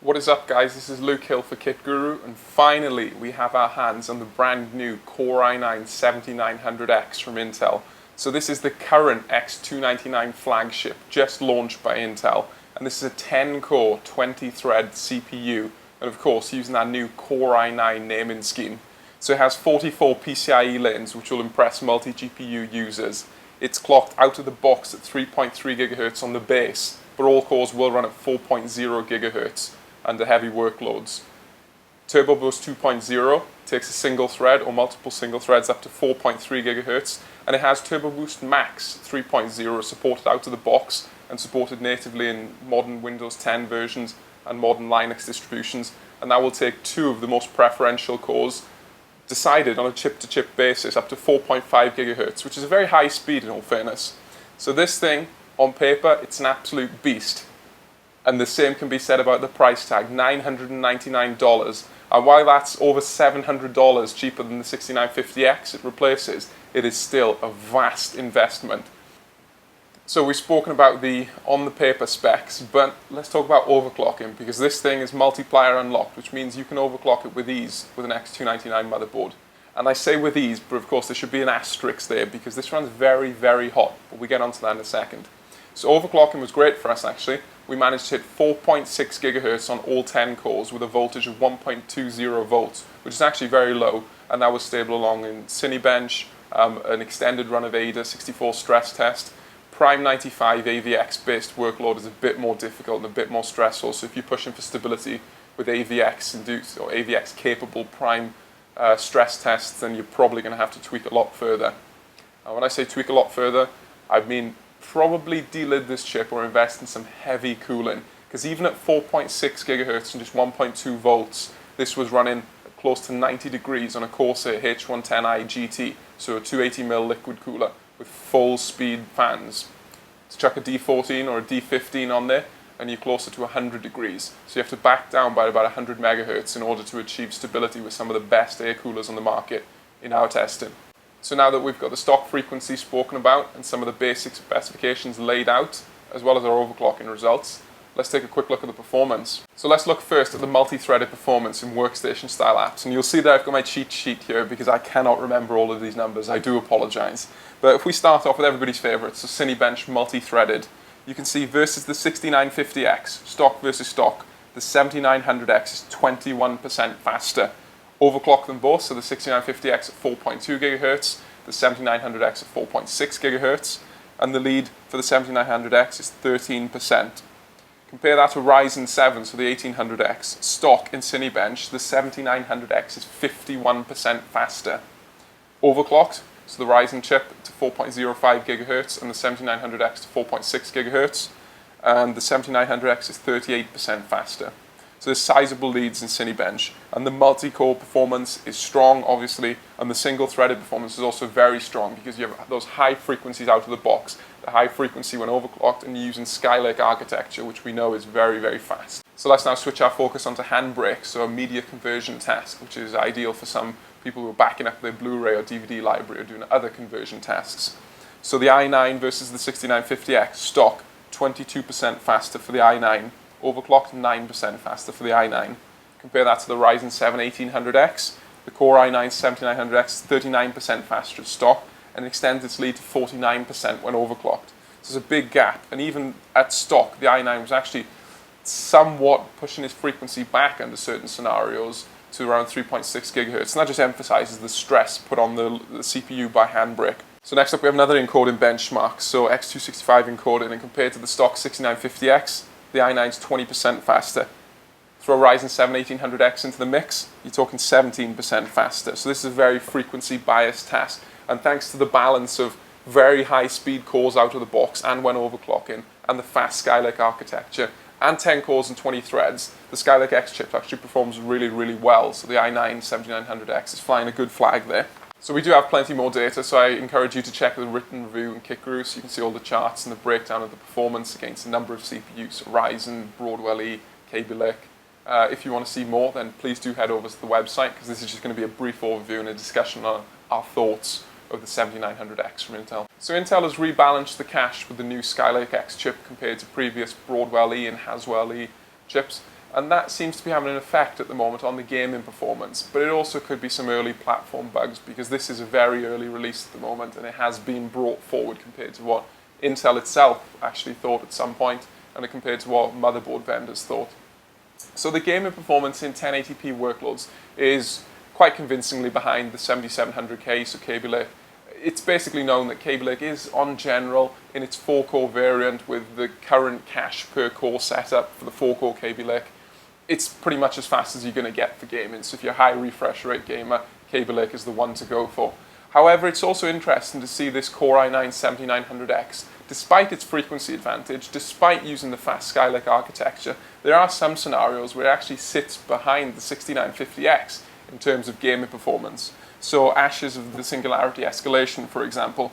What is up, guys? This is Luke Hill for Kit Guru, and finally we have our hands on the brand new Core i9-7900X from Intel. So this is the current X299 flagship, just launched by Intel, and this is a 10-core, 20-thread CPU, and of course using that new Core i9 naming scheme. So it has 44 PCIe lanes, which will impress multi-GPU users. It's clocked out of the box at 3.3 GHz on the base, but all cores will run at 4.0 GHz under heavy workloads. Turbo Boost 2.0 takes a single thread or multiple single threads up to 4.3 GHz, and it has Turbo Boost Max 3.0 supported out of the box and supported natively in modern Windows 10 versions and modern Linux distributions, and that will take two of the most preferential cores, decided on a chip-to-chip basis, up to 4.5 GHz, which is a very high speed in all fairness. So this thing, on paper, it's an absolute beast. And the same can be said about the price tag, $999. And while that's over $700 cheaper than the 6950X it replaces, it is still a vast investment. So we've spoken about the on-the-paper specs, but let's talk about overclocking, because this thing is multiplier unlocked, which means you can overclock it with ease with an X299 motherboard. And I say with ease, but of course there should be an asterisk there, because this runs very, very hot, but we'll get onto that in a second. So overclocking was great for us, actually. We managed to hit 4.6 GHz on all 10 cores with a voltage of 1.20 volts, which is actually very low, and that was stable along in Cinebench, an extended run of Ada 64 stress test. Prime 95 AVX-based workload is a bit more difficult and a bit more stressful, so if you're pushing for stability with AVX-induced or AVX-capable Prime stress tests, then you're probably going to have to tweak a lot further. When I say tweak a lot further, I mean probably delid this chip or invest in some heavy cooling, because even at 4.6 GHz and just 1.2 volts, this was running close to 90 degrees on a Corsair H110i GT, so a 280mm liquid cooler with full speed fans. So chuck a D14 or a D15 on there and you're closer to 100 degrees. So you have to back down by about 100 megahertz in order to achieve stability with some of the best air coolers on the market in our testing. So now that we've got the stock frequency spoken about and some of the basic specifications laid out, as well as our overclocking results, let's take a quick look at the performance. So let's look first at the multi-threaded performance in workstation style apps. And you'll see that I've got my cheat sheet here because I cannot remember all of these numbers. I do apologize. But if we start off with everybody's favorites, so Cinebench Multi-Threaded, you can see versus the 6950X, stock versus stock, the 7900X is 21% faster. Overclock them both, so the 6950X at 4.2 GHz, the 7900X at 4.6 GHz, and the lead for the 7900X is 13%. Compare that to Ryzen 7, so the 1800X, stock in Cinebench, the 7900X is 51% faster. Overclocked, so the Ryzen chip to 4.05 GHz and the 7900X to 4.6 GHz, and the 7900X is 38% faster. So there's sizable leads in Cinebench, and the multi-core performance is strong, obviously, and the single-threaded performance is also very strong because you have those high frequencies out of the box, the high frequency when overclocked, and you're using Skylake architecture, which we know is very, very fast. So let's now switch our focus onto Handbrake, so a media conversion task, which is ideal for some people who are backing up their Blu-ray or DVD library or doing other conversion tasks. So the i9 versus the 6950X, stock, 22% faster for the i9. Overclocked 9% faster for the i9. Compare that to the Ryzen 7 1800X. The Core i9 7900X is 39% faster at stock and extends its lead to 49% when overclocked. So there's a big gap, and even at stock, the i9 was actually somewhat pushing its frequency back under certain scenarios to around 3.6 GHz, and that just emphasizes the stress put on the CPU by Handbrake. So next up we have another encoding benchmark, so X265 encoding, and compared to the stock 6950X, the i9 is 20% faster. Throw Ryzen 7 1800X into the mix, you're talking 17% faster. So this is a very frequency biased task. And thanks to the balance of very high speed cores out of the box and when overclocking, and the fast Skylake architecture, and 10 cores and 20 threads, the skylake-x chip actually performs really, really well. So the i9 7900X is flying a good flag there. So we do have plenty more data, so I encourage you to check the written review in Kit Guru so you can see all the charts and the breakdown of the performance against a number of CPUs, Ryzen, Broadwell E, Kaby Lake. If you want to see more, then please do head over to the website, because this is just going to be a brief overview and a discussion on our thoughts of the 7900X from Intel. So Intel has rebalanced the cache with the new skylake-x chip compared to previous Broadwell E and Haswell E chips. And that seems to be having an effect at the moment on the gaming performance, but it also could be some early platform bugs, because this is a very early release at the moment, and it has been brought forward compared to what Intel itself actually thought at some point, and compared to what motherboard vendors thought. So the gaming performance in 1080p workloads is quite convincingly behind the 7700K, so Kaby Lake. It's basically known that Kaby Lake is, on general, in its 4-core variant with the current cache per core setup for the 4-core Kaby Lake, it's pretty much as fast as you're going to get for gaming. So if you're a high refresh rate gamer, Kaby Lake is the one to go for. However, it's also interesting to see this Core i9-7900X, despite its frequency advantage, despite using the fast Skylake architecture, there are some scenarios where it actually sits behind the 6950X in terms of gaming performance. So Ashes of the Singularity Escalation, for example,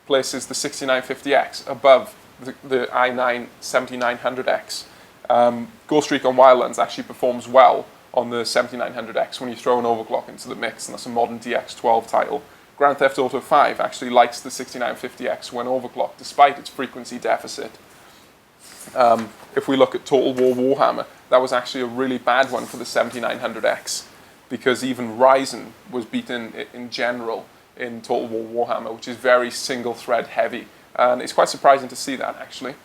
places the 6950X above the i9-7900X. Ghost Recon Wildlands actually performs well on the 7900X when you throw an overclock into the mix, and that's a modern DX12 title. Grand Theft Auto 5 actually likes the 6950X when overclocked, despite its frequency deficit. If we look at Total War Warhammer, that was actually a really bad one for the 7900X, because even Ryzen was beaten in general in Total War Warhammer, which is very single thread heavy, and it's quite surprising to see that actually.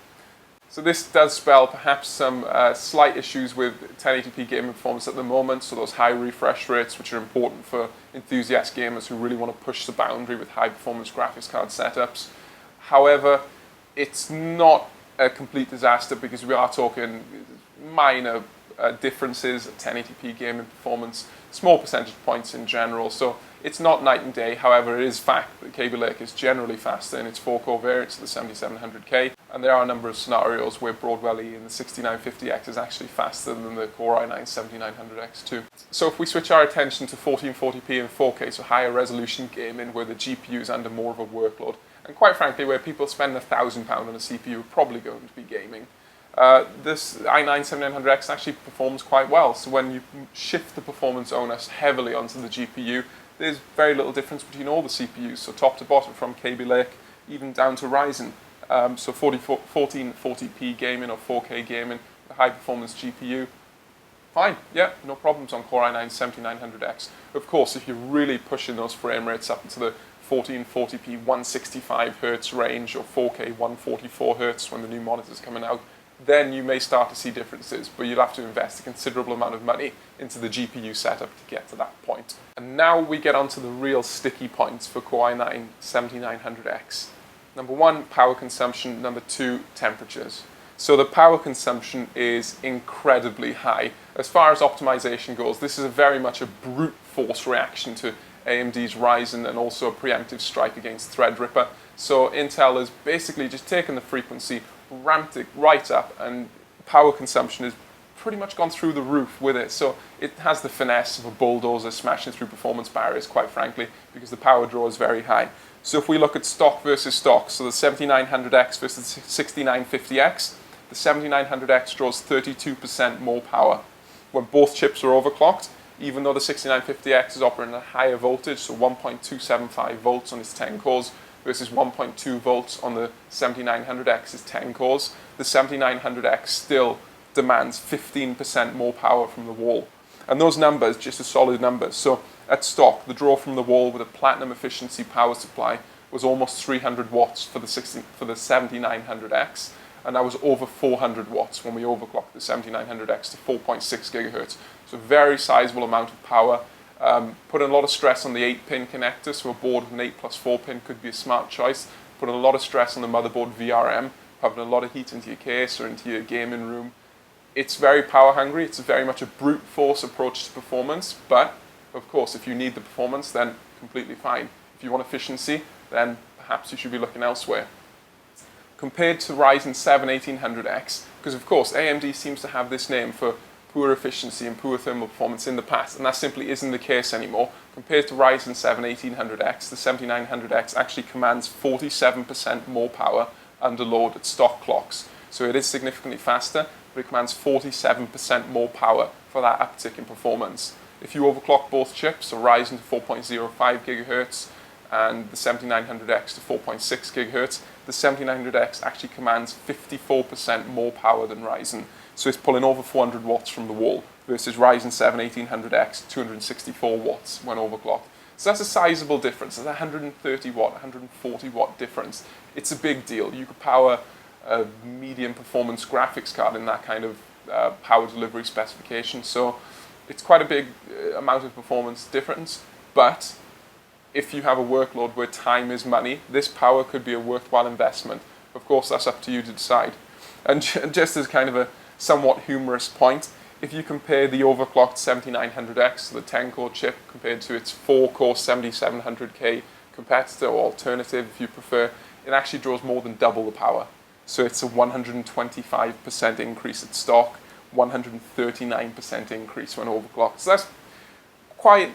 So this does spell perhaps some slight issues with 1080p gaming performance at the moment, so those high refresh rates, which are important for enthusiast gamers who really want to push the boundary with high performance graphics card setups. However, it's not a complete disaster, because we are talking minor differences at 1080p gaming performance, small percentage points in general, so it's not night and day. However, it is fact that Kaby Lake is generally faster in its 4-core variants of the 7700K, and there are a number of scenarios where Broadwell E in the 6950X is actually faster than the Core i9-7900X too. So if we switch our attention to 1440p and 4K, so higher resolution gaming, where the GPU is under more of a workload, and quite frankly where people spend £1,000 on a CPU are probably going to be gaming, this i9-7900X actually performs quite well. So when you shift the performance onus heavily onto the GPU, there's very little difference between all the CPUs, so top to bottom, from Kaby Lake even down to Ryzen. So 1440p gaming or 4K gaming, the high performance GPU, fine, yeah, no problems on Core i9-7900X. Of course, if you're really pushing those frame rates up into the 1440p 165 Hz range or 4K 144 Hz when the new monitor's coming out, then you may start to see differences, but you'll have to invest a considerable amount of money into the GPU setup to get to that point. And now we get onto the real sticky points for Core i9-7900X. Number one, power consumption. Number two, temperatures. So the power consumption is incredibly high. As far as optimization goes, this is very much a brute force reaction to AMD's Ryzen and also a preemptive strike against Threadripper. So Intel has basically just taken the frequency, ramped it right up, and power consumption has pretty much gone through the roof with it. So it has the finesse of a bulldozer smashing through performance barriers, quite frankly, because the power draw is very high. So if we look at stock versus stock, so the 7900X versus the 6950X, the 7900X draws 32% more power. When both chips are overclocked, even though the 6950X is operating at a higher voltage, so 1.275 volts on its 10 cores, versus 1.2 volts on the 7900X's 10 cores, the 7900X still demands 15% more power from the wall. And those numbers, just as solid numbers. So at stock, the draw from the wall with a platinum efficiency power supply was almost 300 watts for the 7900X, and that was over 400 watts when we overclocked the 7900X to 4.6 gigahertz. So a very sizable amount of power. Putting a lot of stress on the 8-pin connector, so a board with an 8 plus 4 pin could be a smart choice. Putting a lot of stress on the motherboard VRM, having a lot of heat into your case or into your gaming room. It's very power hungry, it's very much a brute force approach to performance, but of course if you need the performance, then completely fine. If you want efficiency, then perhaps you should be looking elsewhere. Compared to Ryzen 7 1800X, because of course AMD seems to have this name for poor efficiency and poor thermal performance in the past, and that simply isn't the case anymore. Compared to Ryzen 7 1800X, the 7900X actually commands 47% more power under load at stock clocks. So it is significantly faster, but it commands 47% more power for that uptick in performance. If you overclock both chips, so Ryzen to 4.05 gigahertz and the 7900X to 4.6 gigahertz, the 7900X actually commands 54% more power than Ryzen. So it's pulling over 400 watts from the wall versus Ryzen 7 1800X, 264 watts when overclocked. So that's a sizable difference. That's a 130 watt, 140 watt difference. It's a big deal. You could power a medium performance graphics card in that kind of power delivery specification. So it's quite a big amount of performance difference. But if you have a workload where time is money, this power could be a worthwhile investment. Of course, that's up to you to decide. And just as kind of a somewhat humorous point, if you compare the overclocked 7900X, the 10-core chip, compared to its 4-core 7700K competitor or alternative, if you prefer, it actually draws more than double the power. So it's a 125% increase at stock, 139% increase when overclocked. So that's quite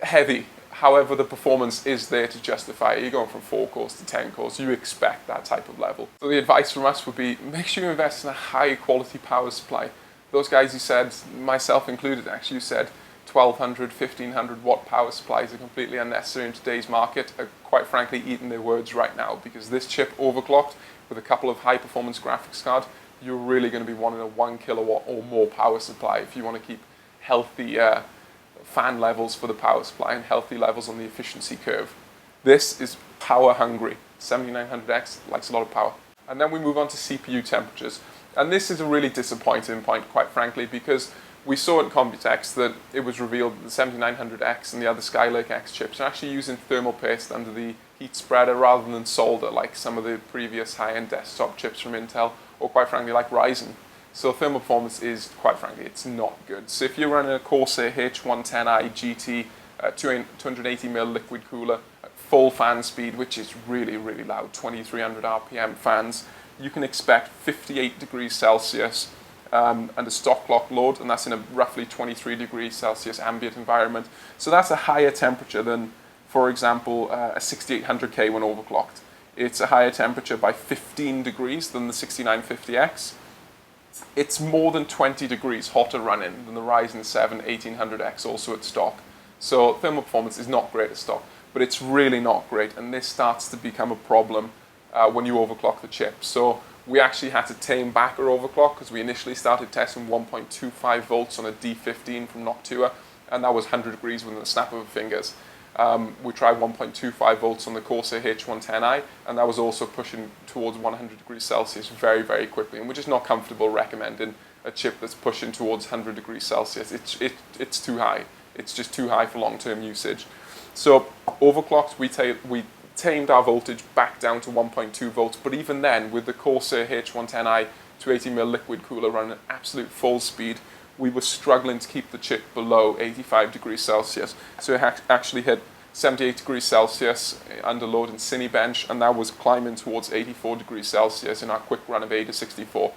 heavy. However, the performance is there to justify it. You're going from 4 cores to 10 cores. You expect that type of level. So the advice from us would be, make sure you invest in a high quality power supply. Those guys you said, myself included actually, you said 1200, 1500 watt power supplies are completely unnecessary in today's market, are quite frankly eating their words right now, because this chip overclocked with a couple of high performance graphics cards, you're really going to be wanting a 1 kilowatt or more power supply if you want to keep healthy fan levels for the power supply and healthy levels on the efficiency curve. This is power hungry. 7900X likes a lot of power. And then we move on to CPU temperatures. And this is a really disappointing point, quite frankly, because we saw at Computex that it was revealed that the 7900X and the other skylake-x chips are actually using thermal paste under the heat spreader rather than solder like some of the previous high-end desktop chips from Intel, or quite frankly like Ryzen. So thermal performance is, quite frankly, it's not good. So if you're running a Corsair H110i GT 280mm liquid cooler at full fan speed, which is really, really loud, 2300 RPM fans, you can expect 58 degrees Celsius and a stock clock load, and that's in a roughly 23 degrees Celsius ambient environment. So that's a higher temperature than, for example, a 6800K when overclocked. It's a higher temperature by 15 degrees than the 6950X. It's more than 20 degrees hotter running than the Ryzen 7 1800X, also at stock. So thermal performance is not great at stock, but it's really not great, and this starts to become a problem when you overclock the chip. So we actually had to tame back our overclock because we initially started testing 1.25 volts on a D15 from Noctua, and that was 100 degrees within the snap of our fingers. We tried 1.25 volts on the Corsair H110i, and that was also pushing towards 100 degrees Celsius very, very quickly. And we're just not comfortable recommending a chip that's pushing towards 100 degrees Celsius. It's too high. It's just too high for long-term usage. So overclocked, we tamed our voltage back down to 1.2 volts, but even then, with the Corsair H110i 280mm liquid cooler running at absolute full speed, we were struggling to keep the chip below 85 degrees Celsius. So it actually hit 78 degrees Celsius under load in Cinebench, and that was climbing towards 84 degrees Celsius in our quick run of Ada 64.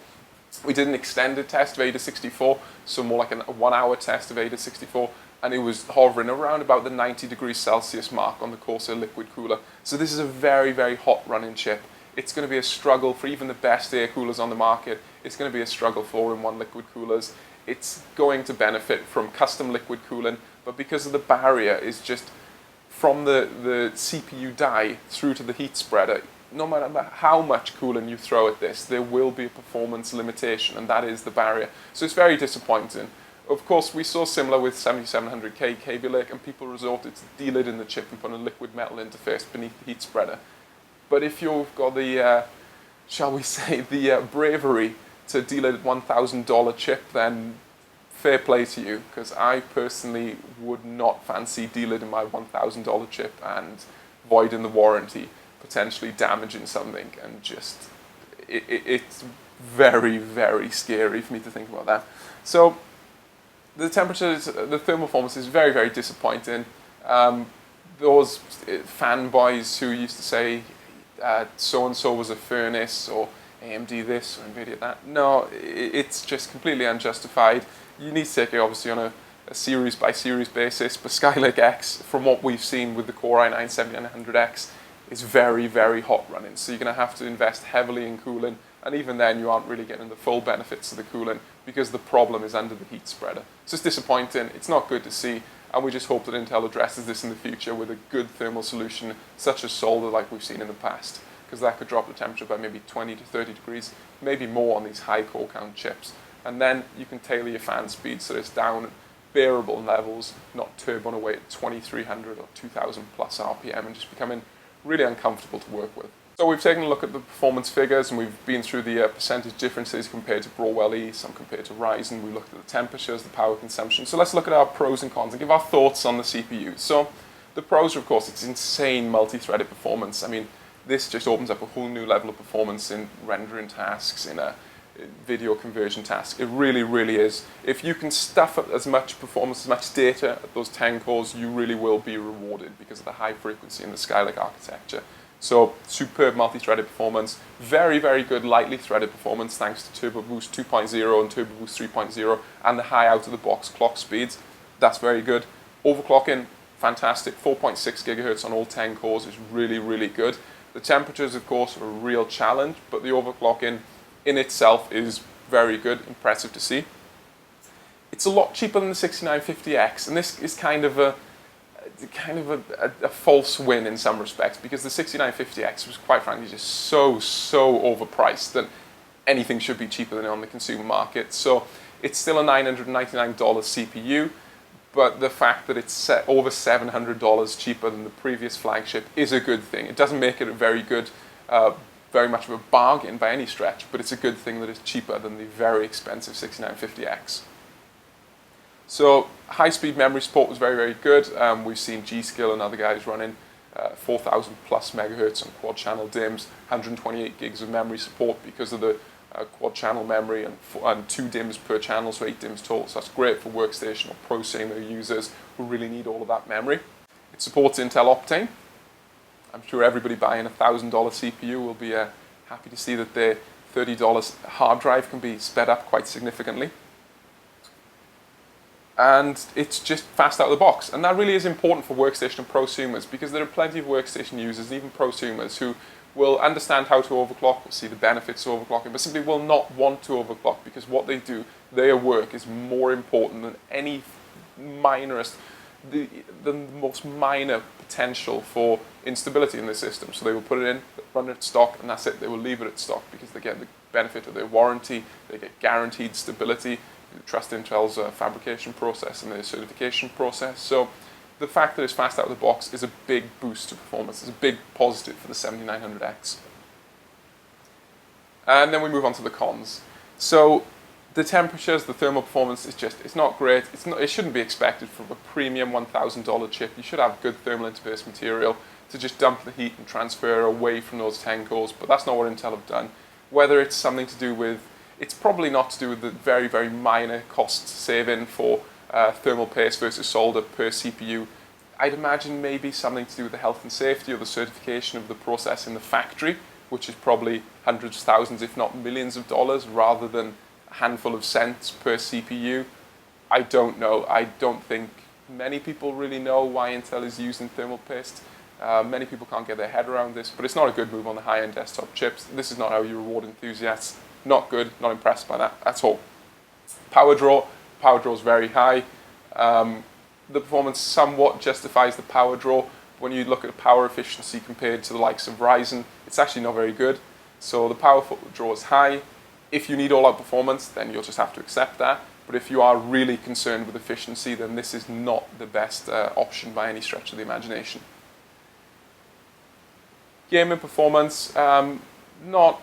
We did an extended test of Ada 64, so more like a 1 hour test of Ada 64, and it was hovering around about the 90 degrees Celsius mark on the Corsair liquid cooler. So this is a very, very hot running chip. It's going to be a struggle for even the best air coolers on the market. It's going to be a struggle for all-in-one liquid coolers. It's going to benefit from custom liquid cooling, but because of the barrier is just from the CPU die through to the heat spreader, no matter how much cooling you throw at this, there will be a performance limitation, and that is the barrier. So it's very disappointing. Of course, we saw similar with 7700K Kaby Lake, and people resorted to delidding the chip and putting a liquid metal interface beneath the heat spreader. But if you've got the, shall we say, the bravery to delid $1,000 chip, then fair play to you, because I personally would not fancy delidding my $1,000 chip and voiding the warranty, potentially damaging something, and just, it's very, very scary for me to think about that. So the temperatures, the thermal performance is very, very disappointing. Those fanboys who used to say so-and-so was a furnace, or AMD this, or NVIDIA that, no, it's just completely unjustified. You need to take it obviously on a series-by-series basis, but skylake-x, from what we've seen with the Core i9-7900X, is very, very hot running. So you're going to have to invest heavily in cooling, and even then you aren't really getting the full benefits of the cooling because the problem is under the heat spreader. So it's disappointing, it's not good to see, and we just hope that Intel addresses this in the future with a good thermal solution such as solder like we've seen in the past, because that could drop the temperature by maybe 20 to 30 degrees, maybe more on these high core count chips. and then you can tailor your fan speed so it's down at bearable levels, not turboing away at 2300 or 2000 plus RPM and just becoming really uncomfortable to work with. So we've taken a look at the performance figures and we've been through the percentage differences compared to Broadwell E, some compared to Ryzen. We looked at the temperatures, the power consumption. So let's look at our pros and cons and give our thoughts on the CPU. So the pros are, of course, it's insane multi-threaded performance. I mean, this just opens up a whole new level of performance in rendering tasks, in a video conversion task. It really, really is. If you can stuff up as much performance, as much data at those 10 cores, you really will be rewarded because of the high frequency in the Skylake architecture. So superb multi-threaded performance, very, very good lightly threaded performance thanks to Turbo Boost 2.0 and Turbo Boost 3.0 and the high out-of-the-box clock speeds. That's very good. Overclocking, fantastic. 4.6 gigahertz on all 10 cores is really, really good. The temperatures, of course, are a real challenge, but the overclocking in itself is very good, impressive to see. It's a lot cheaper than the 6950X, and this is kind of a false win in some respects because the 6950X was quite frankly just so overpriced that anything should be cheaper than it on the consumer market. So it's still a $999 CPU, but the fact that it's over $700 cheaper than the previous flagship is a good thing. It doesn't make it a very good, very much of a bargain by any stretch, but it's a good thing that it's cheaper than the very expensive 6950X. So high-speed memory support was very, very good. We've seen G.Skill and other guys running 4,000 plus megahertz on quad-channel DIMMs, 128 gigs of memory support because of the quad-channel memory and 2 DIMMs per channel, so 8 DIMMs total. So that's great for workstation or prosumer users who really need all of that memory. It supports Intel Optane. I'm sure everybody buying a $1,000 CPU will be happy to see that their $30 hard drive can be sped up quite significantly. And it's just fast out of the box. And that really is important for workstation and prosumers because there are plenty of workstation users, even prosumers, who will understand how to overclock, will see the benefits of overclocking, but simply will not want to overclock because what they do, their work is more important than any minorest, the most minor potential for instability in the system. So they will put it in, run it at stock, and that's it. They will leave it at stock because they get the benefit of their warranty, they get guaranteed stability, trust Intel's fabrication process and their certification process. So the fact that it's fast out of the box is a big boost to performance. It's a big positive for the 7900X. And then we move on to the cons. So the temperatures, the thermal performance is just, it's not great. It shouldn't be expected from a premium $1,000 chip. You should have good thermal interface material to just dump the heat and transfer away from those 10 cores, but that's not what Intel have done. Whether it's something to do with, it's probably not to do with the very, very minor cost saving for thermal paste versus solder per CPU. I'd imagine maybe something to do with the health and safety or the certification of the process in the factory, which is probably hundreds of thousands, if not millions of dollars, rather than a handful of cents per CPU. I don't know. I don't think many people really know why Intel is using thermal paste. Many people can't get their head around this, but it's not a good move on the high-end desktop chips. This is not how you reward enthusiasts. Not good, not impressed by that at all. Power draw is very high. The performance somewhat justifies the power draw. When you look at power efficiency compared to the likes of Ryzen, it's actually not very good. So the power draw is high. If you need all-out performance, then you'll just have to accept that. But if you are really concerned with efficiency, then this is not the best option by any stretch of the imagination. Gaming performance, not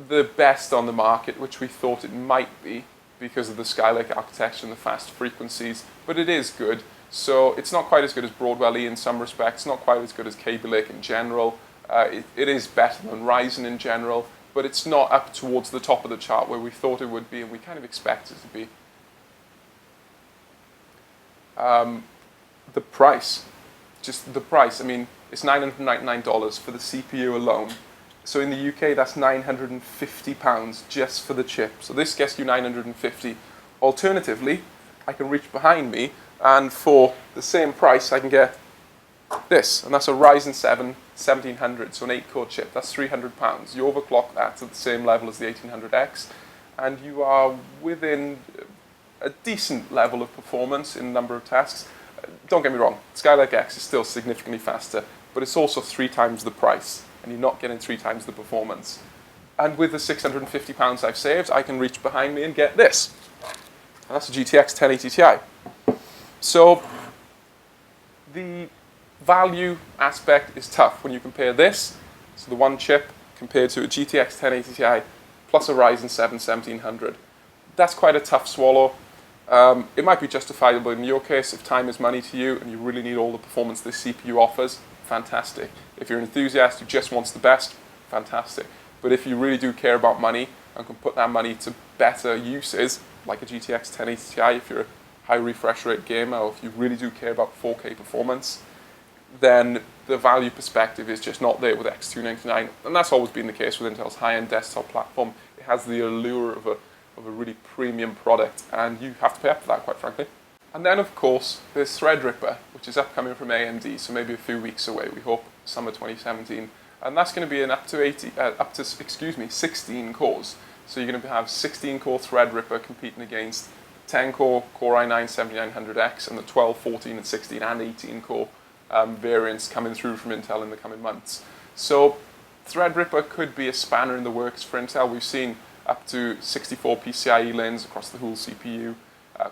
the best on the market, which we thought it might be because of the Skylake architecture and the fast frequencies, but it is good. So it's not quite as good as Broadwell E in some respects, not quite as good as Kaby Lake in general. It is better than Ryzen in general, but it's not up towards the top of the chart where we thought it would be and we kind of expect it to be. The price, just the price, I mean, it's $999 for the CPU alone. So in the UK, that's £950 just for the chip. So this gets you $950. Alternatively, I can reach behind me, and for the same price, I can get this, and that's a Ryzen 7 1700, so an 8-core chip. That's £300. You overclock that to the same level as the 1800X, and you are within a decent level of performance in a number of tasks. Don't get me wrong, skylake-x is still significantly faster, but it's also 3 times the price, and you're not getting 3 times the performance. And with the £650 I've saved, I can reach behind me and get this. and that's a GTX 1080 Ti. So the value aspect is tough when you compare this, so the one chip, compared to a GTX 1080 Ti plus a Ryzen 7 1700. That's quite a tough swallow. It might be justifiable in your case if time is money to you and you really need all the performance this CPU offers, fantastic. If you're an enthusiast who just wants the best, fantastic. But if you really do care about money and can put that money to better uses, like a GTX 1080 Ti, if you're a high refresh rate gamer, or if you really do care about 4K performance, then the value perspective is just not there with X299. And that's always been the case with Intel's high-end desktop platform. It has the allure of a really premium product, and you have to pay up for that, quite frankly. And then, of course, there's Threadripper, which is upcoming from AMD, so maybe a few weeks away. We hope summer 2017, and that's going to be an up to 16 cores. So you're going to have 16-core Threadripper competing against 10-core Core i9 7900X and the 12, 14, and 16 and 18-core variants coming through from Intel in the coming months. So Threadripper could be a spanner in the works for Intel. We've seen up to 64 PCIe lanes across the whole CPU,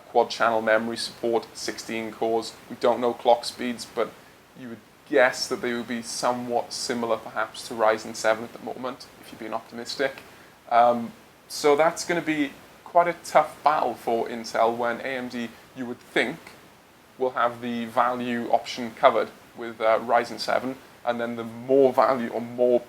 quad-channel memory support, 16 cores. We don't know clock speeds, but you would guess that they would be somewhat similar perhaps to Ryzen 7 at the moment, if you're being optimistic. So that's going to be quite a tough battle for Intel when AMD, you would think, will have the value option covered with Ryzen 7, and then the more value or more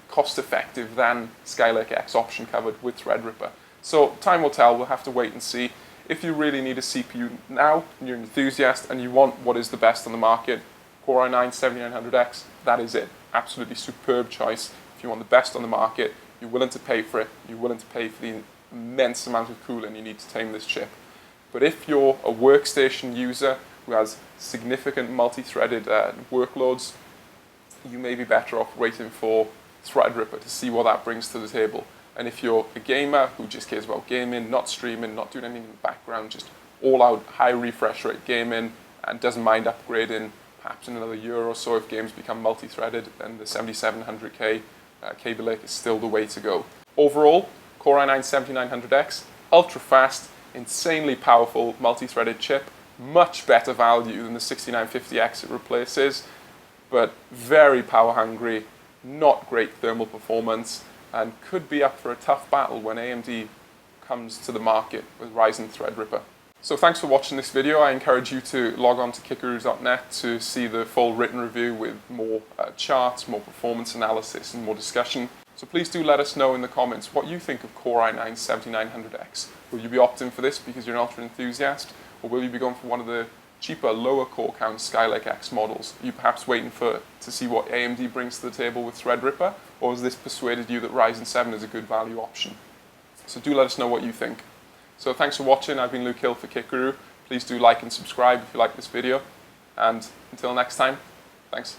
cost-effective than skylake-x option covered with Threadripper. So time will tell. We'll have to wait and see. If you really need a CPU now, and you're an enthusiast, and you want what is the best on the market, Core i9 7900X, that is it. Absolutely superb choice. If you want the best on the market, you're willing to pay for it. You're willing to pay for the immense amount of cooling you need to tame this chip. But if you're a workstation user who has significant multi-threaded workloads, you may be better off waiting for Threadripper to see what that brings to the table. And if you're a gamer who just cares about gaming, not streaming, not doing anything in the background, just all-out high refresh rate gaming, and doesn't mind upgrading perhaps in another year or so if games become multi-threaded, then the 7700K Kaby Lake is still the way to go. Overall, Core i9 7900X, ultra-fast, insanely powerful multi-threaded chip, much better value than the 6950X it replaces, but very power-hungry, not great thermal performance, and could be up for a tough battle when AMD comes to the market with Ryzen Threadripper. So thanks for watching this video. I encourage you to log on to kitgurus.net to see the full written review with more charts, more performance analysis, and more discussion. So please do let us know in the comments what you think of Core i9 7900X. Will you be opting for this because you're an ultra enthusiast, or will you be going for one of the cheaper, lower core count skylake-x models? Are you perhaps waiting to see what AMD brings to the table with Threadripper, or has this persuaded you that Ryzen 7 is a good value option? So do let us know what you think. So thanks for watching. I've been Luke Hill for Kit Guru. Please do like and subscribe if you like this video. And until next time, thanks.